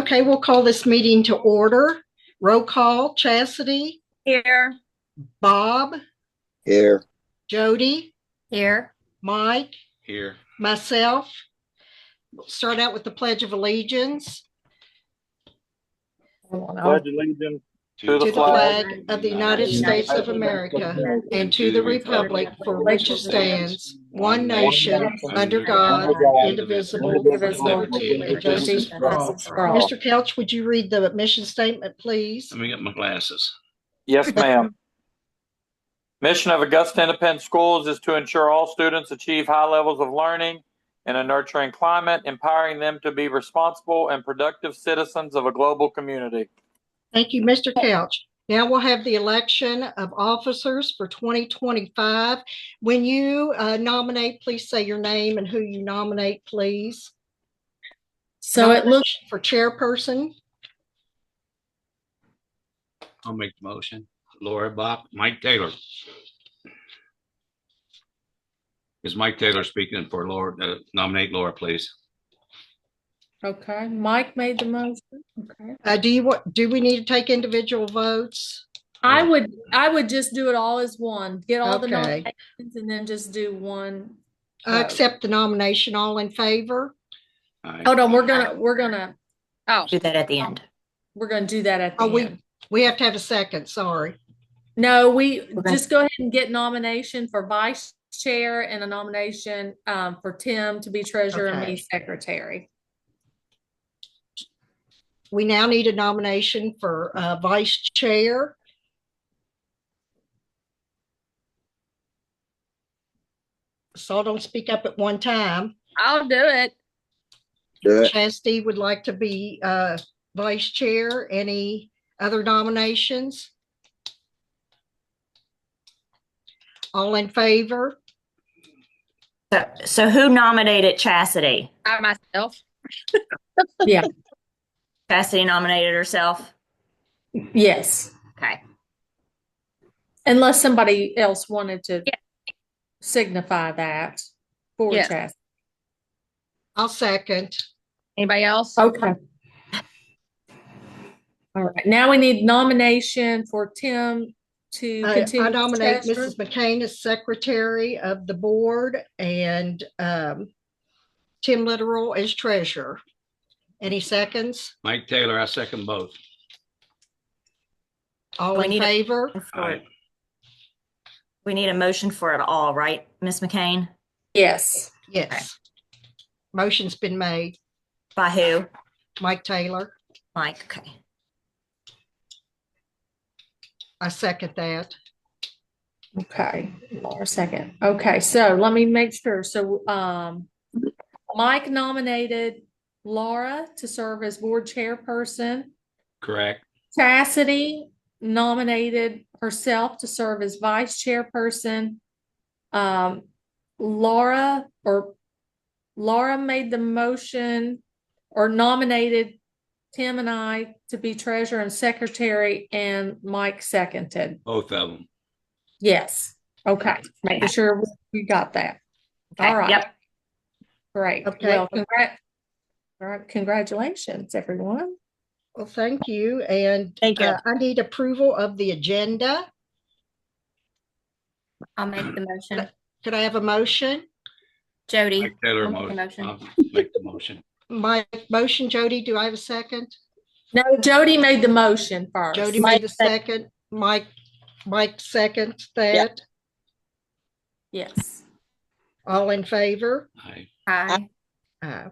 Okay, we'll call this meeting to order. Roll call, Chastity. Here. Bob. Here. Jody. Here. Mike. Here. Myself. We'll start out with the Pledge of Allegiance. Pledge allegiance to the flag of the United States of America and to the republic for which it stands, one nation, under God, indivisible, with liberty and justice for all. Mr. Couch, would you read the mission statement, please? Let me get my glasses. Yes, ma'am. Mission of Augusta Independent Schools is to ensure all students achieve high levels of learning in a nurturing climate, empowering them to be responsible and productive citizens of a global community. Thank you, Mr. Couch. Now we'll have the election of officers for 2025. When you nominate, please say your name and who you nominate, please. So it looks for chairperson. I'll make the motion. Laura, Bob, Mike Taylor. Is Mike Taylor speaking for Laura? Nominate Laura, please. okay. Mike made the motion. Okay. Do we need to take individual votes? I would just do it all as one. Get all the Okay. nominations and then just do one. Accept the nomination. All in favor? Aye. Hold on, we're gonna Do that at the end. we're gonna do that at the end. We have to have a second. Sorry. No, we just go ahead and get nomination for vice chair and a nomination for Tim to be treasurer and me secretary. We now need a nomination for vice chair. So don't speak up at one time. I'll do it. Do it. Chastity would like to be vice chair. Any other nominations? All in favor? So who nominated Chastity? I myself. Yeah. Chastity nominated herself? Yes. Okay. Unless somebody else wanted to signify that for Chastity. I'll second. Anybody else? Okay. All right. Now we need nomination for Tim to continue. I nominate treasurer. Mrs. McCain as secretary of the board and Tim Littoral as treasurer. Any seconds? Mike Taylor, I second both. All in favor? Aye. We need a motion for it all, right, Ms. McCain? Yes. Yes. Okay. Motion's been made. By who? Mike Taylor. Mike, okay. I second that. Okay, Laura second. Okay, so let me make sure. So Mike nominated Laura to serve as board chairperson. Correct. Chastity nominated herself to serve as vice chairperson. Laura made the motion or nominated Tim and I to be treasurer and secretary, and Mike seconded. Both of them. Yes. Okay. Making sure we got that. Okay. All right. Yep. Great. Okay. Well, congratulations, everyone. Well, thank you. And thank you. I need approval of the agenda. I'll make the motion. Could I have a motion? Jody. Mike Taylor motion. I'll make the motion. My motion, Jody. Do I have a second? No, Jody made the motion first. Jody made the second. Mike seconds that. Yep. Yes. All in favor? Aye. Aye.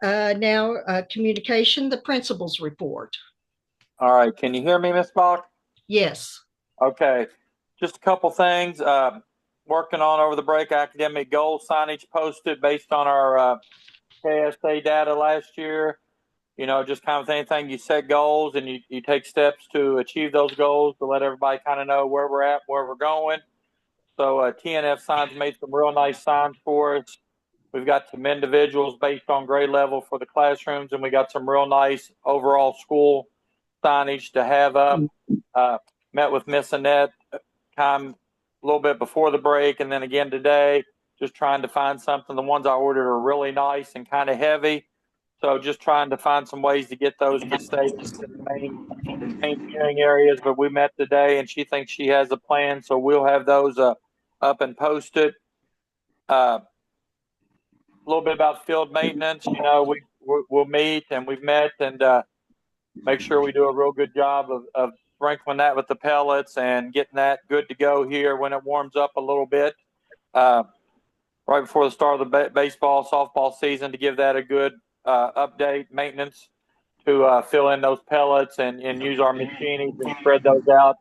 Now, communication, the principal's report. All right. Can you hear me, Ms. Bach? Yes. Okay. Just a couple things. Working on over the break, academic goal signage posted based on our KSA data last year. You know, just kind of anything you set goals and you take steps to achieve those goals to let everybody kind of know where we're at, where we're going. So TNF Signs made some real nice signs for us. We've got some individuals based on grade level for the classrooms, and we got some real nice overall school signage to have up. Met with Miss Annette time a little bit before the break, and then again today, just trying to find something. The ones I ordered are really nice and kind of heavy. So just trying to find some ways to get those to stay in the main viewing areas. But we met today, and she thinks she has a plan, so we'll have those up and posted. A little bit about field maintenance. You know, we'll meet, and we've met, and make sure we do a real good job of sprinkling that with the pellets and getting that good to go here when it warms up a little bit. Right before the start of the baseball, softball season, to give that a good update, maintenance, to fill in those pellets and use our machines and spread those out,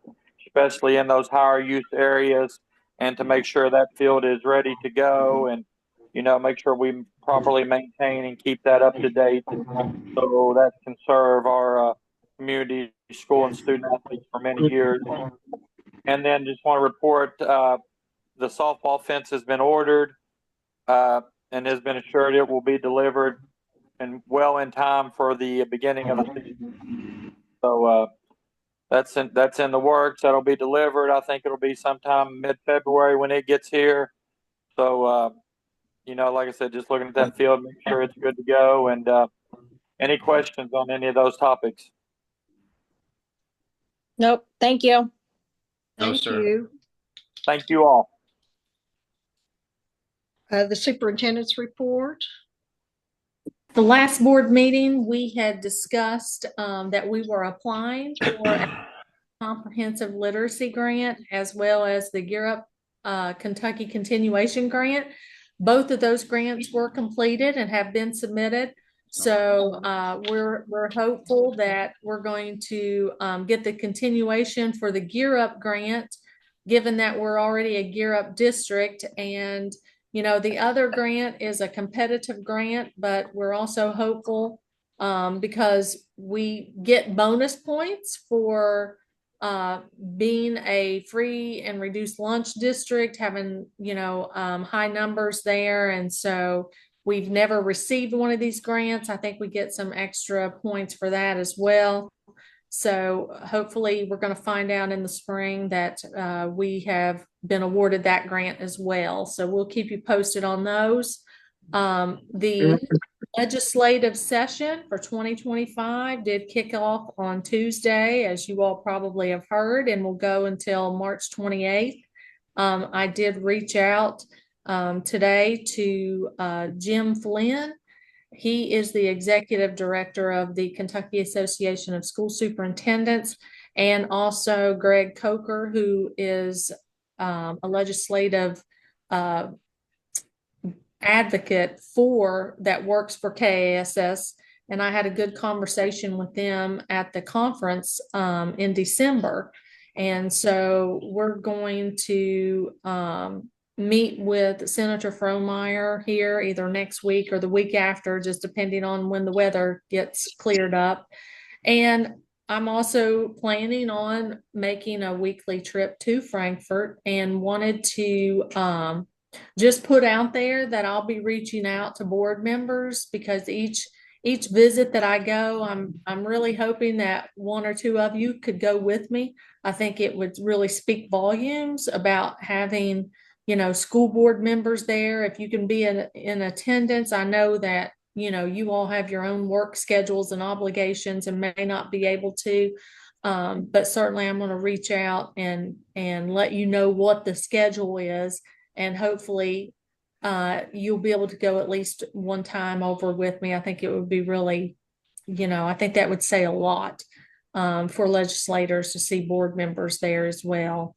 especially in those higher use areas, and to make sure that field is ready to go, and make sure we properly maintain and keep that up to date, so that can serve our community, school, and student athletes for many years. And then just want to report the softball fence has been ordered and has been assured it will be delivered and well in time for the beginning of the season. So that's in the works. That'll be delivered. I think it'll be sometime mid-February when it gets here. So like I said, just looking at that field, make sure it's good to go. And any questions on any of those topics? Nope. Thank you. No, Thank sir. you. Thank you all. The superintendent's report. The last board meeting, we had discussed that we were applying for a comprehensive literacy grant as well as the Gear Up Kentucky Continuation Grant. Both of those grants were completed and have been submitted. So we're hopeful that we're going to get the continuation for the Gear Up grant, given that we're already a Gear Up district. And the other grant is a competitive grant, but we're also hopeful because we get bonus points for being a free and reduced lunch district, having high numbers there. And so we've never received one of these grants. I think we get some extra points for that as well. So hopefully we're going to find out in the spring that we have been awarded that grant as well. So we'll keep you posted on those. The legislative session for 2025 did kick off on Tuesday, as you all probably have heard, and will go until March 28th. I did reach out today to Jim Flynn. He is the executive director of the Kentucky Association of School Superintendents, and also Greg Coker, who is a legislative advocate that works for KASS. And I had a good conversation with them at the conference in December. And so we're going to meet with Senator Frohmeyer here either next week or the week after, just depending on when the weather gets cleared up. And I'm also planning on making a weekly trip to Frankfort, and wanted to just put out there that I'll be reaching out to board members, because each visit that I go, I'm really hoping that one or two of you could go with me. I think it would really speak volumes about having school board members there. If you can be in attendance, I know that you all have your own work schedules and obligations and may not be able to, but certainly I'm going to reach out and let you know what the schedule is, and hopefully you'll be able to go at least one time over with me. I think it would be really, I think that would say a lot for legislators to see board members there as well.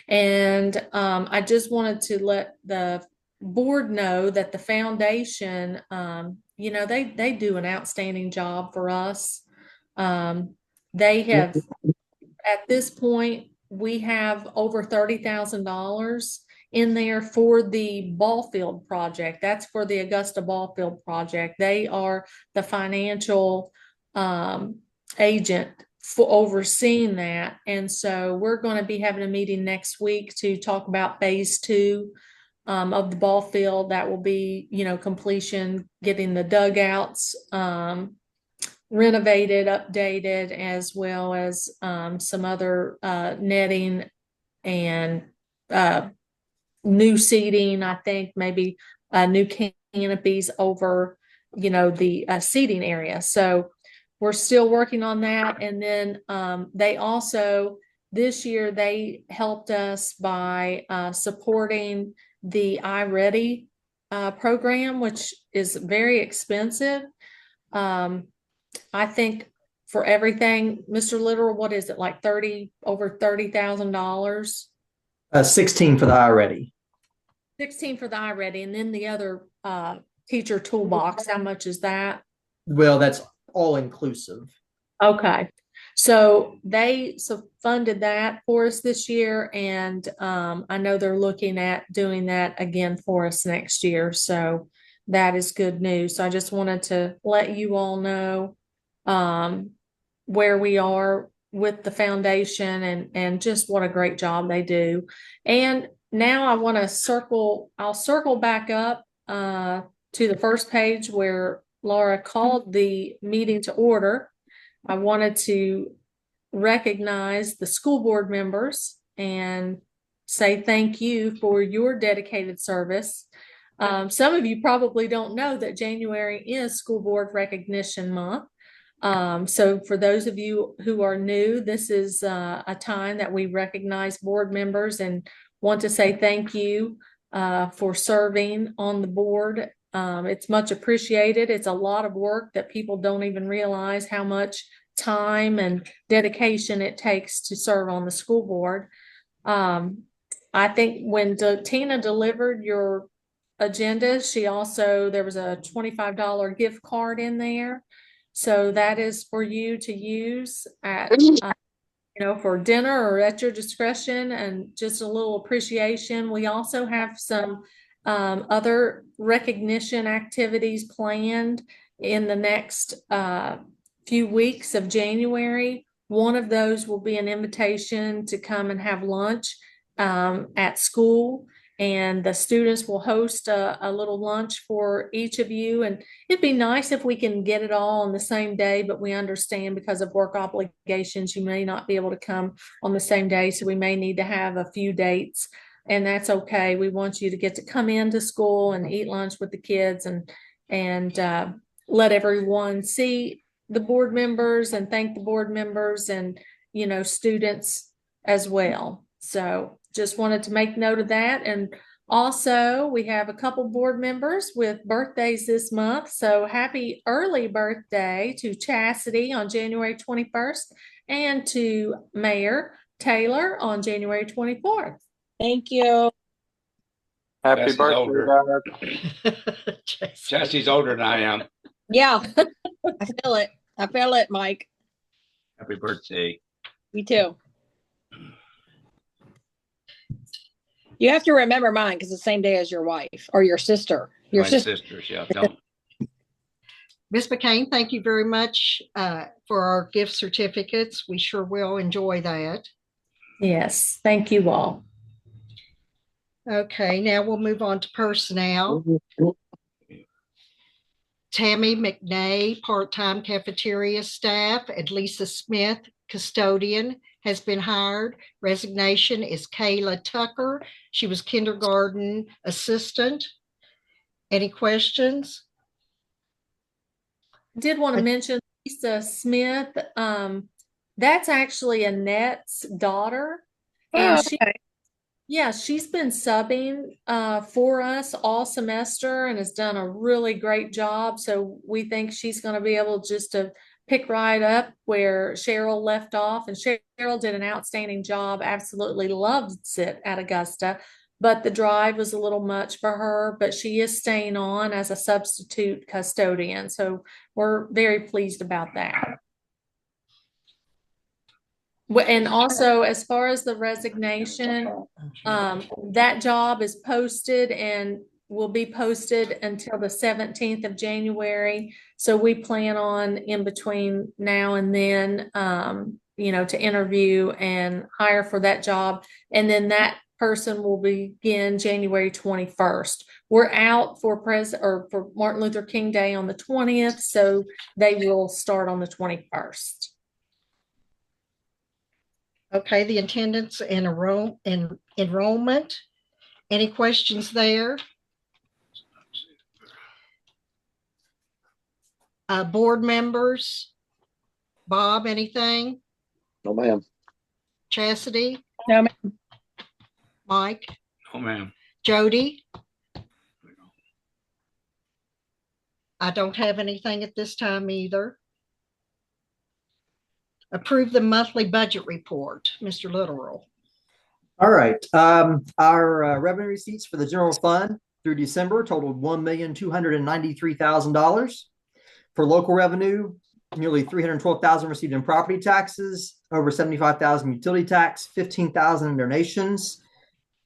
And I just wanted to let the board know that the foundation, they do an outstanding job for us. They have, at this point, we have over $30,000 in there for the ball field project. That's for the Augusta ball field project. They are the financial agent for overseeing that. And so we're going to be having a meeting next week to talk about phase 2 of the ball field. That will be, completion, getting the dugouts renovated, updated, as well as some other netting and new seating. I think maybe new canopies over the seating area. So we're still working on that. And then they also, this year, they helped us by supporting the iReady program, which is very expensive. I think for everything, Mr. Literal, what is it, like over $30,000? 16 for the iReady. 16 for the iReady, and then the other teacher toolbox. How much is that? Well, that's all inclusive. Okay. So they funded that for us this year, and I know they're looking at doing that again for us next year. So that is good news. So I just wanted to let you all know where we are with the foundation and just what a great job they do. And now I want to I'll circle back up to the first page where Laura called the meeting to order. I wanted to recognize the school board members and say thank you for your dedicated service. Some of you probably don't know that January is School Board Recognition Month. So for those of you who are new, this is a time that we recognize board members and want to say thank you for serving on the board. It's much appreciated. It's a lot of work that people don't even realize how much time and dedication it takes to serve on the school board. I think when Tina delivered your agenda, there was a $25 gift card in there. So that is for you to use at, for dinner or at your discretion, and just a little appreciation. We also have some other recognition activities planned in the next few weeks of January. One of those will be an invitation to come and have lunch at school. And the students will host a little lunch for each of you. And it'd be nice if we can get it all on the same day, but we understand because of work obligations, you may not be able to come on the same day. So we may need to have a few dates, and that's okay. We want you to get to come into school and eat lunch with the kids and let everyone see the board members and thank the board members and, students as well. So just wanted to make note of that. And also we have a couple board members with birthdays this month. So happy early birthday to Chastity on January 21st and to Mayor Taylor on January 24th. Thank you. Happy Chastity's birthday, older. guys. Chastity's older than I am. Yeah, I feel it. I feel it, Mike. Happy birthday. Me too. You have to remember mine because it's the same day as your wife or your sister. Your My sister. sisters, yeah. Don't. Ms. McCain, thank you very much for our gift certificates. We sure will enjoy that. Yes, thank you all. Okay, now we'll move on to personnel. Tammy McNay, part-time cafeteria staff, and Lisa Smith, custodian, has been hired. Resignation is Kayla Tucker. She was kindergarten assistant. Any questions? I did want to mention Lisa Smith. That's actually Annette's daughter. And she's been subbing for us all semester and has done a really great job. So we think she's going to be able just to pick right up where Cheryl left off. And Cheryl did an outstanding job, absolutely loves it at Augusta. But the drive was a little much for her, but she is staying on as a substitute custodian. So we're very pleased about that. And also, as far as the resignation, that job is posted and will be posted until the 17th of January. So we plan on in between now and then, to interview and hire for that job. And then that person will begin January 21st. We're out for for Martin Luther King Day on the 20th. So they will start on the 21st. Okay, the attendance and enrollment. Any questions there? Board members, Bob, anything? No, ma'am. Chastity, No, ma'am. Mike, Oh, ma'am. Jody? I don't have anything at this time either. Approve the monthly budget report, Mr. Literal. All right. Our revenue receipts for the general fund through December totaled $1,293,000. For local revenue, nearly $312,000 received in property taxes, over $75,000 utility tax, $15,000 in donations.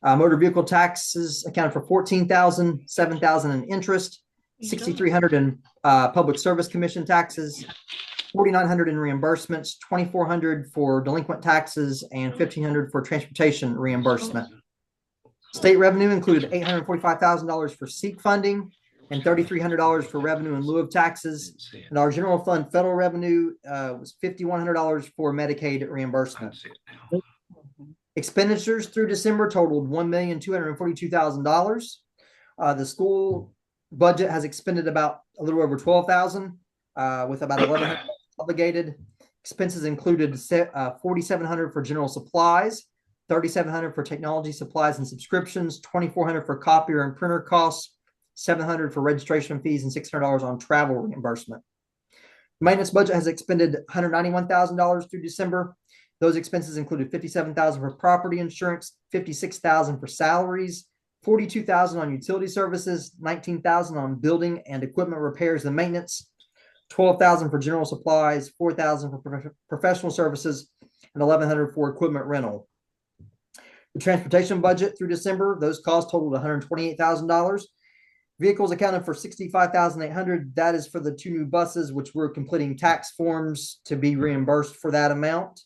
Motor vehicle taxes accounted for $14,000, $7,000 in interest, $6,300 in public service commission taxes, $4,900 in reimbursements, $2,400 for delinquent taxes, and $1,500 for transportation reimbursement. State revenue included $845,000 for SEEK funding and $3,300 for revenue in lieu of taxes. And our general fund federal revenue was $5,100 for Medicaid reimbursement. Expenditures through December totaled $1,242,000. The school budget has expended about a little over $12,000, with about $1,100 obligated. Expenses included $4,700 for general supplies, $3,700 for technology supplies and subscriptions, $2,400 for copier and printer costs, $700 for registration fees, and $600 on travel reimbursement. The maintenance budget has expended $191,000 through December. Those expenses included $57,000 for property insurance, $56,000 for salaries, $42,000 on utility services, $19,000 on building and equipment repairs and maintenance, $12,000 for general supplies, $4,000 for professional services, and $1,100 for equipment rental. The transportation budget through December, those costs totaled $128,000. Vehicles accounted for $65,800. That is for the 2 new buses, which we're completing tax forms to be reimbursed for that amount.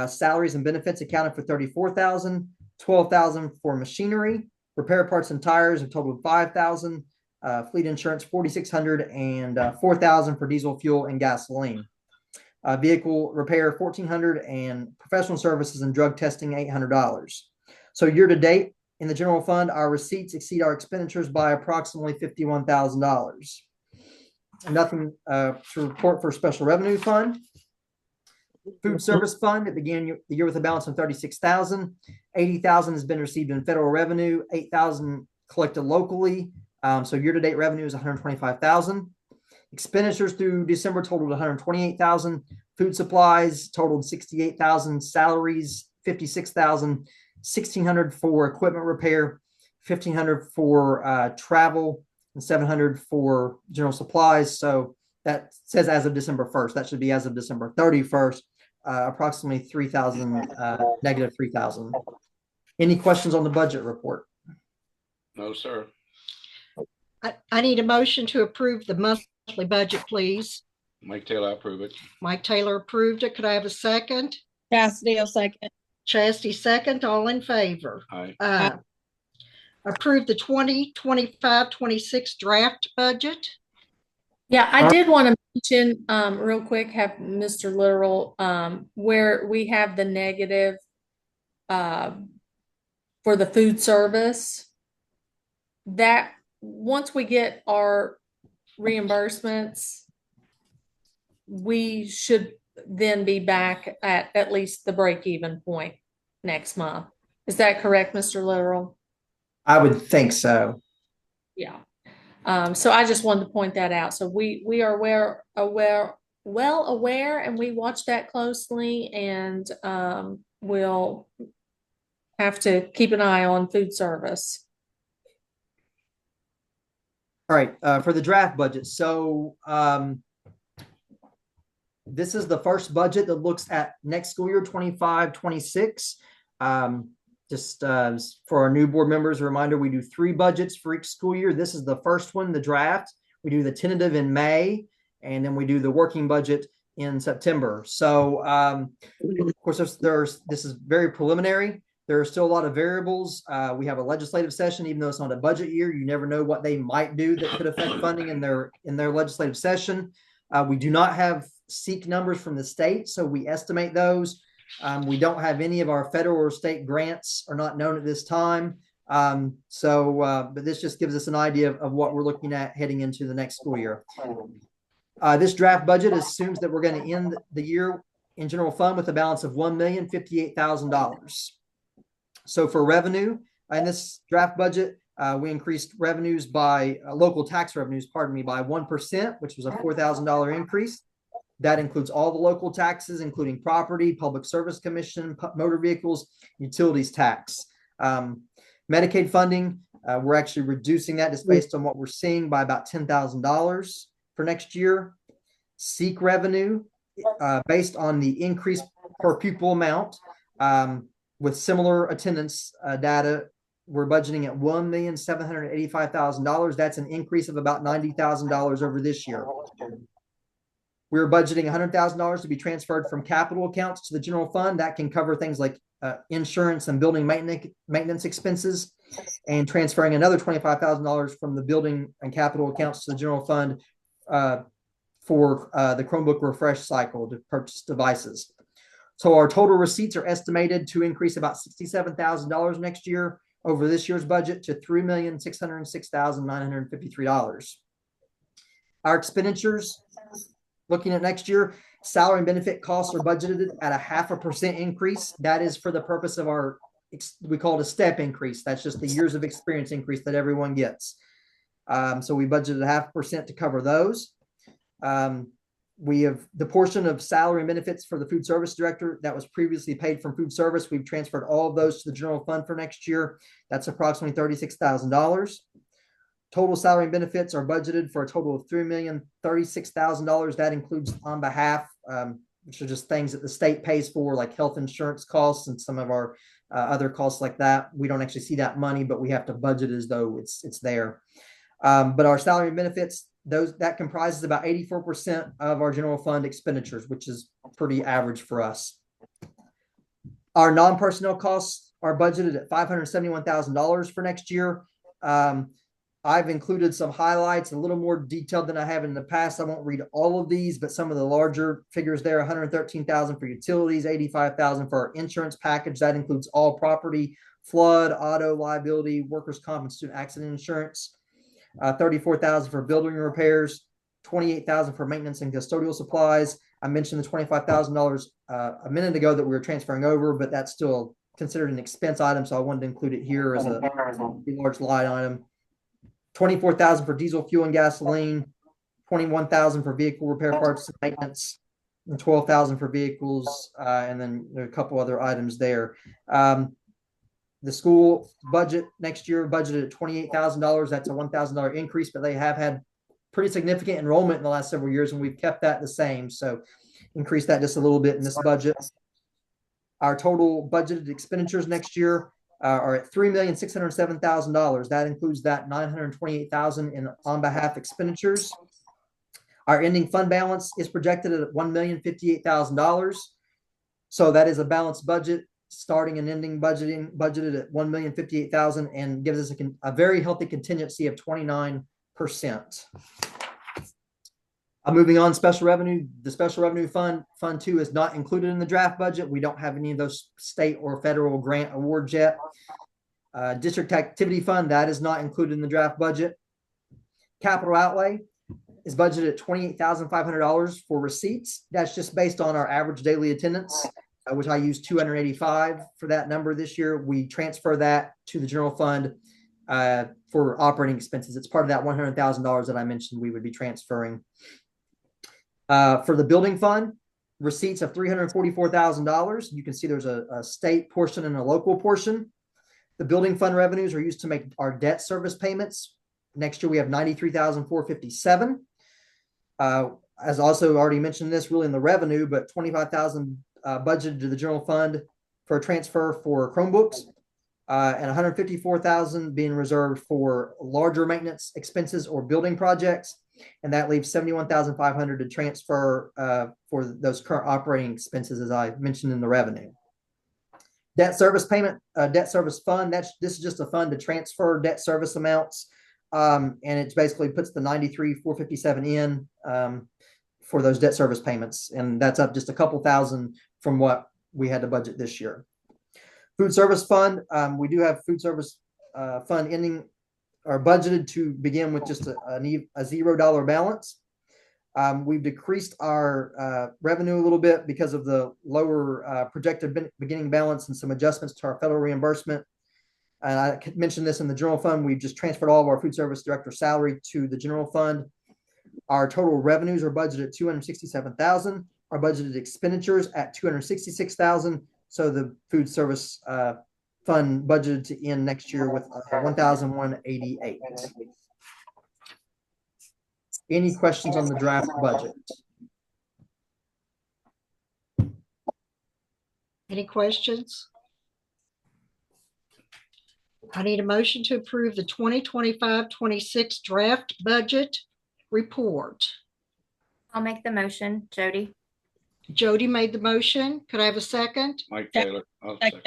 Salaries and benefits accounted for $34,000, $12,000 for machinery, repair parts and tires have totaled $5,000. Fleet insurance $4,600, and $4,000 for diesel fuel and gasoline. Vehicle repair $1,400, and professional services and drug testing $800. So year to date in the general fund, our receipts exceed our expenditures by approximately $51,000. Nothing to report for special revenue fund. Food service fund, it began the year with a balance of $36,000. $80,000 has been received in federal revenue, $8,000 collected locally. So year-to-date revenue is $125,000. Expenditures through December totaled $128,000. Food supplies totaled $68,000. Salaries $56,000. $1,600 for equipment repair. $1,500 for travel, and $700 for general supplies. So that says as of December 1st. That should be as of December 31st. Approximately $3,000, negative $3,000. Any questions on the budget report? No, sir. I need a motion to approve the monthly budget, please. Mike Taylor, I approve it. Mike Taylor approved it. Could I have a second? Chastity will second. Chastity second. All in favor? Aye. Approve the 2025-26 draft budget. Yeah, I did want to mention real quick, have Mr. Literal, where we have the negative for the food service, that once we get our reimbursements, we should then be back at least the break-even point next month. Is that correct, Mr. Literal? I would think so. Yeah. So I just wanted to point that out. So we are well aware, and we watch that closely, and we'll have to keep an eye on food service. All right, for the draft budget. So this is the first budget that looks at next school year, 25-26. Just for our new board members, a reminder, we do 3 budgets for each school year. This is the first one, the draft. We do the tentative in May, and then we do the working budget in September. So, of course, this is very preliminary. There are still a lot of variables. We have a legislative session, even though it's not a budget year. You never know what they might do that could affect funding in their legislative session. We do not have SEEK numbers from the state, so we estimate those. We don't have any of our federal or state grants are not known at this time. But this just gives us an idea of what we're looking at heading into the next school year. This draft budget assumes that we're going to end the year in general fund with a balance of $1,058,000. So for revenue, in this draft budget, we increased revenues by local tax revenues, pardon me, by 1%, which was a $4,000 increase. That includes all the local taxes, including property, public service commission, motor vehicles, utilities tax. Medicaid funding, we're actually reducing that just based on what we're seeing by about $10,000 for next year. Seek revenue, based on the increase per pupil amount, with similar attendance data, we're budgeting at $1,785,000. That's an increase of about $90,000 over this year. We're budgeting $100,000 to be transferred from capital accounts to the general fund. That can cover things like insurance and building maintenance expenses, and transferring another $25,000 from the building and capital accounts to the general fund for the Chromebook refresh cycle to purchase devices. So our total receipts are estimated to increase about $67,000 next year over this year's budget to $3,606,953. Our expenditures, looking at next year, salary and benefit costs are budgeted at a 0.5% increase. That is for the purpose of our, we call it a step increase. That's just the years of experience increase that everyone gets. So we budgeted 0.5% to cover those. We have the portion of salary and benefits for the food service director that was previously paid from food service. We've transferred all of those to the general fund for next year. That's approximately $36,000. Total salary and benefits are budgeted for a total of $3,036,000. That includes on behalf, which are just things that the state pays for, like health insurance costs and some of our other costs like that. We don't actually see that money, but we have to budget as though it's there. But our salary and benefits, that comprises about 84% of our general fund expenditures, which is pretty average for us. Our non-personnel costs are budgeted at $571,000 for next year. I've included some highlights, a little more detailed than I have in the past. I won't read all of these, but some of the larger figures there: $113,000 for utilities, $85,000 for our insurance package. That includes all property, flood, auto, liability, workers' comp, and student accident insurance. $34,000 for building repairs, $28,000 for maintenance and custodial supplies. I mentioned the $25,000 a minute ago that we were transferring over, but that's still considered an expense item, so I wanted to include it here as a large line item. $24,000 for diesel fuel and gasoline, $21,000 for vehicle repair parts and maintenance, and $12,000 for vehicles, and then there are a couple other items there. The school budget next year budgeted at $28,000. That's a $1,000 increase, but they have had pretty significant enrollment in the last several years, and we've kept that the same. So increase that just a little bit in this budget. Our total budgeted expenditures next year are at $3,607,000. That includes that $928,000 in on behalf expenditures. Our ending fund balance is projected at $1,058,000. So that is a balanced budget, starting and ending budgeted at $1,058,000, and gives us a very healthy contingency of 29%. Moving on, special revenue. The special revenue fund 2 is not included in the draft budget. We don't have any of those state or federal grant awards yet. District activity fund, that is not included in the draft budget. Capital outlay is budgeted at $28,500 for receipts. That's just based on our average daily attendance, which I used 285 for that number this year. We transfer that to the general fund for operating expenses. It's part of that $100,000 that I mentioned we would be transferring. For the building fund, receipts of $344,000. You can see there's a state portion and a local portion. The building fund revenues are used to make our debt service payments. Next year we have $93,457. As also already mentioned this really in the revenue, but $25,000 budgeted to the general fund for a transfer for Chromebooks, and $154,000 being reserved for larger maintenance expenses or building projects. And that leaves $71,500 to transfer for those current operating expenses, as I mentioned in the revenue. Debt service payment, debt service fund. This is just a fund to transfer debt service amounts, and it basically puts the $93,457 in for those debt service payments, and that's up just a couple thousand from what we had to budget this year. Food service fund. We do have food service fund ending are budgeted to begin with just a $0 balance. We've decreased our revenue a little bit because of the lower projected beginning balance and some adjustments to our federal reimbursement. And I mentioned this in the general fund. We've just transferred all of our food service director salary to the general fund. Our total revenues are budgeted at $267,000. Our budgeted expenditures at $266,000. So the food service fund budgeted to end next year with $1,188. Any questions on the draft budget? Any questions? I need a motion to approve the 2025-26 draft budget report. I'll make the motion, Jody. Jody made the motion. Could I have a second? Mike Taylor. Oh, Second.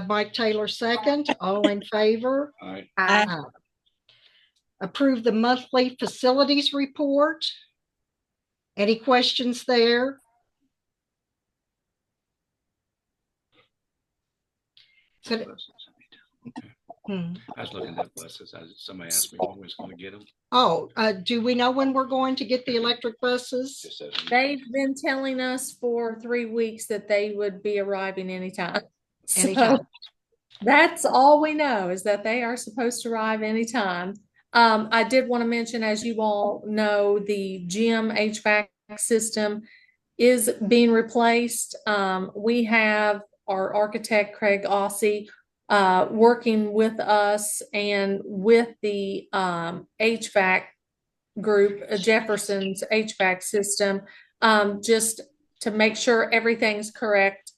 Mike Taylor, second. All in favor? aye. Aye. Approve the monthly facilities report. Any questions there? Could- Hmm. I was looking at buses. Somebody asked me when we was going to get them. Oh, do we know when we're going to get the electric buses? Just says- They've been telling us for 3 weeks that they would be arriving anytime. Anytime. So that's all we know, is that they are supposed to arrive anytime. I did want to mention, as you all know, the gym HVAC system is being replaced. We have our architect, Craig Aussie, working with us and with the HVAC group, Jefferson's HVAC system, just to make sure everything's correct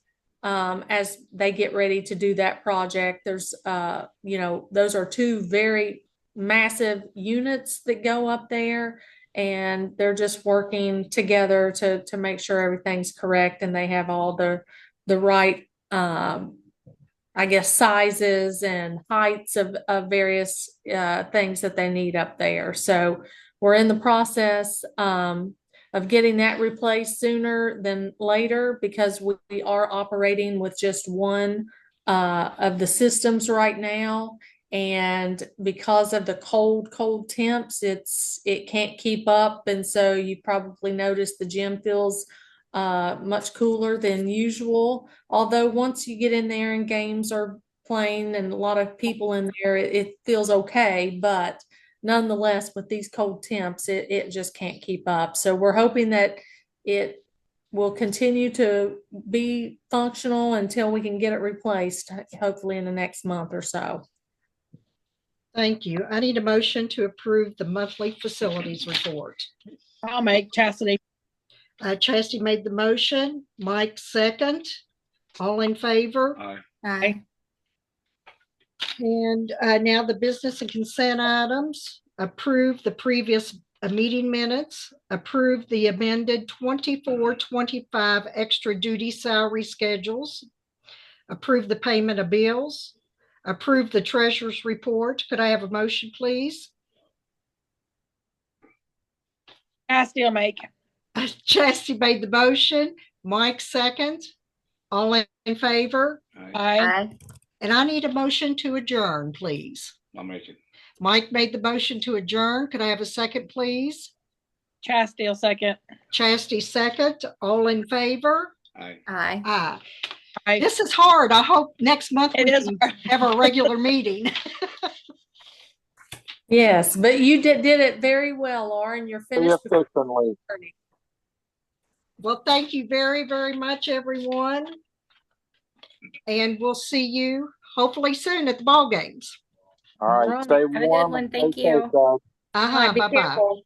as they get ready to do that project. There's, those are 2 very massive units that go up there, and they're just working together to make sure everything's correct and they have all the right sizes and heights of various things that they need up there. So we're in the process of getting that replaced sooner than later, because we are operating with just one of the systems right now. And because of the cold temps, it can't keep up. And so you probably noticed the gym feels much cooler than usual. Although once you get in there and games are playing and a lot of people in there, it feels okay. But nonetheless, with these cold temps, it just can't keep up. So we're hoping that it will continue to be functional until we can get it replaced, hopefully in the next month or so. Thank you. I need a motion to approve the monthly facilities report. I'll make Chastity. Chastity made the motion. Mike second. All in favor? Aye. Aye. And now the business and consent items. Approve the previous meeting minutes. Approve the amended 24-25 extra duty salary schedules. Approve the payment of bills. Approve the treasurer's report. Could I have a motion, please? Chastity will make. Chastity made the motion. Mike second. All in favor? Aye. Aye. Aye. And I need a motion to adjourn, please. I'll make it. Mike made the motion to adjourn. Could I have a second, please? Chastity will second. Chastity second. All in favor? Aye. Aye. Aye. Aye. This is hard. I hope next month we It is can hard. have a regular meeting. Yes, but you did it very well, Lauren. You're finished. Efficiently. Well, thank you very, very much, everyone. And we'll see you hopefully soon at the ball games. All right. Right. Stay Have a good warm. one. and Thank stay you. safe, guys. All right, be Bye-bye. careful.